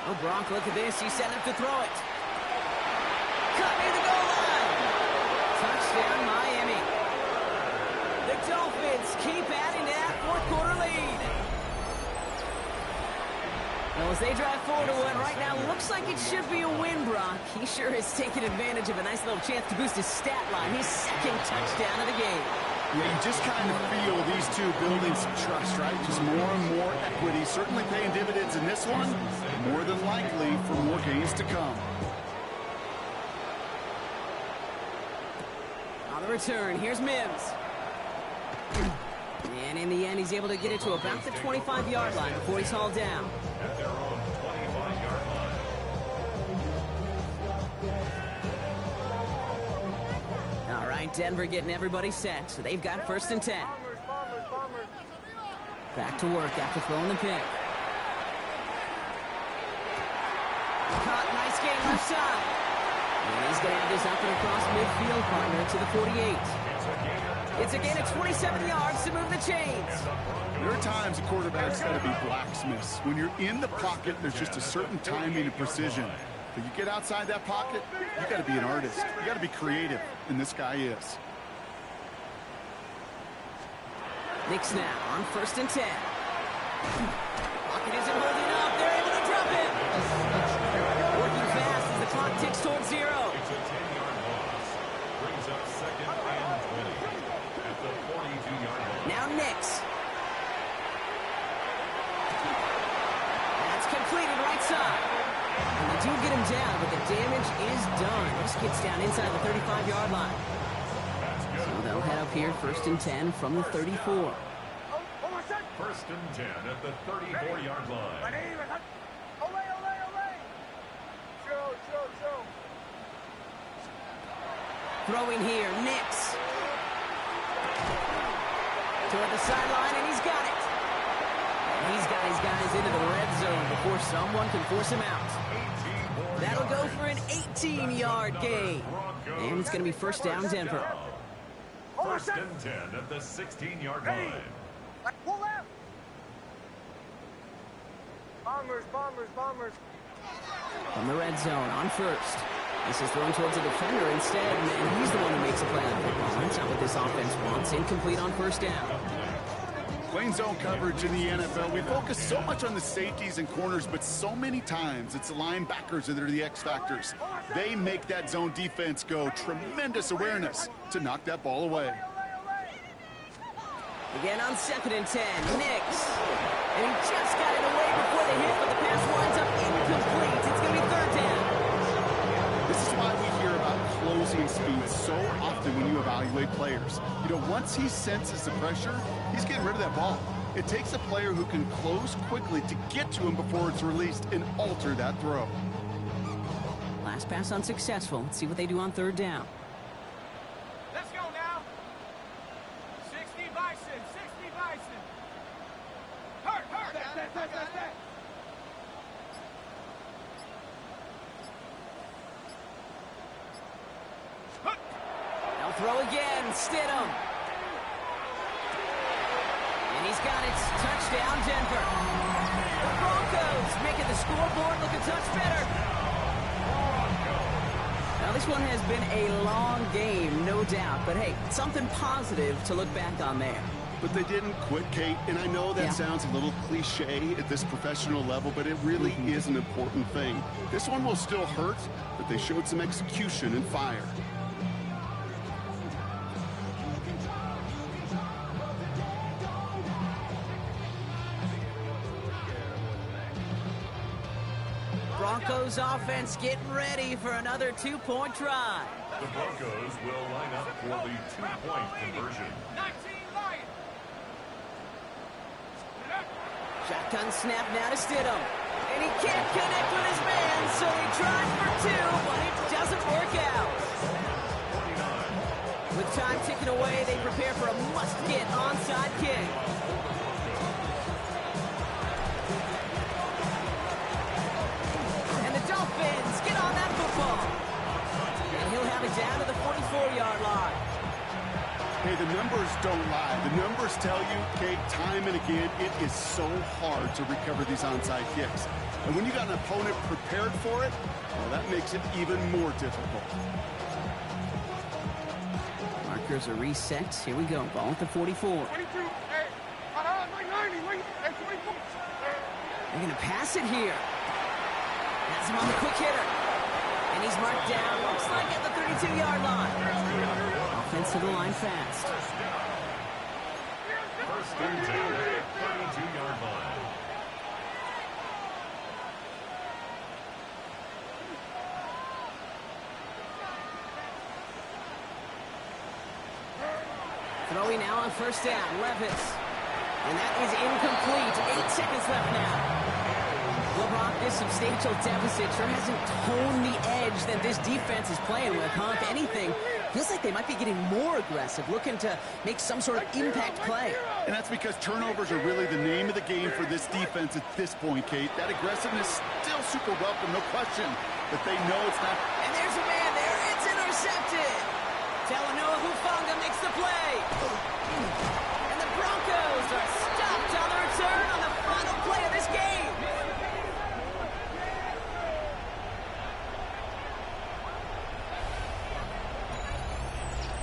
Oh, Gronk, look at this. He's set up to throw it. Cut near the goal line. Touchdown, Miami. The Dolphins keep adding to that 4th-quarter lead. Well, as they drive forward to one right now, looks like it should be a win, Brock. He sure has taken advantage of a nice little chance to boost his stat line. His 2nd touchdown of the game. Yeah, you just kind of feel these two building some trust, right? Just more and more equity. Certainly paying dividends in this one. More than likely for more games to come. On the return, here's Mims. And in the end, he's able to get it to about the 25-yard line before he's hauled down. At their own 25-yard line. All right, Denver getting everybody set, so they've got 1st and 10. Back to work after throwing the pick. Caught, nice game left side. And he's going to have this up and across midfield, partner, to the 48. It's a gain of 27 yards to move the chains. There are times a quarterback's got to be blacksmiths. When you're in the pocket, there's just a certain timing and precision. But you get outside that pocket, you got to be an artist. You got to be creative, and this guy is. Nix now on 1st and 10. Pocket isn't holding up. They're able to drop it. completed right side. And they do get him down, but the damage is done. This gets down inside the 35-yard line. So they'll head up here, 1st and 10 from the 34. 1st and 10 at the 34-yard line. Throwing here, Nix. Toward the sideline, and he's got it. And he's got his guys into the red zone before someone can force him out. That'll go for an 18-yard gain. And it's going to be 1st down, Denver. 1st and 10 at the 16-yard line. Pull left. Bombers. From the red zone on 1st. This is thrown towards a defender instead, and he's the one who makes a play on the football. That's not what this offense wants. Incomplete on 1st down. Playing zone coverage in the NFL, we focus so much on the safeties and corners, but so many times it's the linebackers that are the X factors. They make that zone defense go. Tremendous awareness to knock that ball away. Again on 2nd and 10, Nix. And he just got it away before the hit, but the pass winds up incomplete. It's going to be 3rd down. This is why we hear about closing speed so often when you evaluate players. You know, once he senses the pressure, he's getting rid of that ball. It takes a player who can close quickly to get to him before it's released and alter that throw. Last pass unsuccessful. Let's see what they do on 3rd down. Let's go now. 60 Bison. Hurt. That. They'll throw again. Stidham. And he's got it. Touchdown, Denver. The Broncos making the scoreboard look a touch better. Now, this one has been a long game, no doubt. But, hey, something positive to look back on there. But they didn't quit, Kate, and I know that sounds a little cliche at this professional level, but it really is an important thing. This one will still hurt, but they showed some execution and fire. Broncos offense getting ready for another 2-point try. The Broncos will line up for the 2-point conversion. 19 Lions. Shotgun snap now to Stidham. And he can't connect with his man, so he tries for 2, but it doesn't work out. With time ticking away, they prepare for a must-get onside kick. And the Dolphins get on that football. And he'll have it down to the 44-yard line. Hey, the numbers don't lie. The numbers tell you, Kate, time and again, it is so hard to recover these onside kicks. And when you got an opponent prepared for it, well, that makes it even more difficult. Markers are reset. Here we go. Ball at the 44. 22. Hey, 90. Hey, 24. They're going to pass it here. Has him on the quick hitter. And he's marked down, looks like at the 32-yard line. Offense to the line fast. 1st and 10 at 32-yard line. Throwing now on 1st down, Levis. And that is incomplete. 8 seconds left now. LeBron, this substantial deficit sure hasn't toned the edge that this defense is playing with, huh? If anything, feels like they might be getting more aggressive, looking to make some sort of impact play. And that's because turnovers are really the name of the game for this defense at this point, Kate. That aggressiveness still super welcome, no question. But they know it's not. And there's a man there. It's intercepted. Talanoa Hufanga makes the play. And the Broncos are stopped on the return on the final play of this game.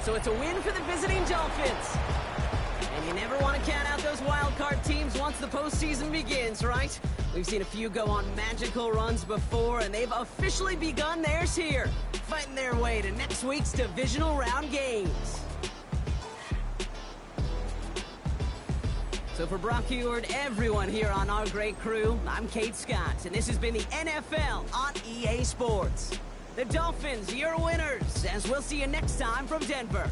So it's a win for the visiting Dolphins. And you never want to count out those wild card teams once the postseason begins, right? We've seen a few go on magical runs before, and they've officially begun theirs here, fighting their way to next week's divisional round games. So for Brock Ewart, everyone here on our great crew, I'm Kate Scott, and this has been the NFL on EA Sports. The Dolphins, your winners, as we'll see you next time from Denver.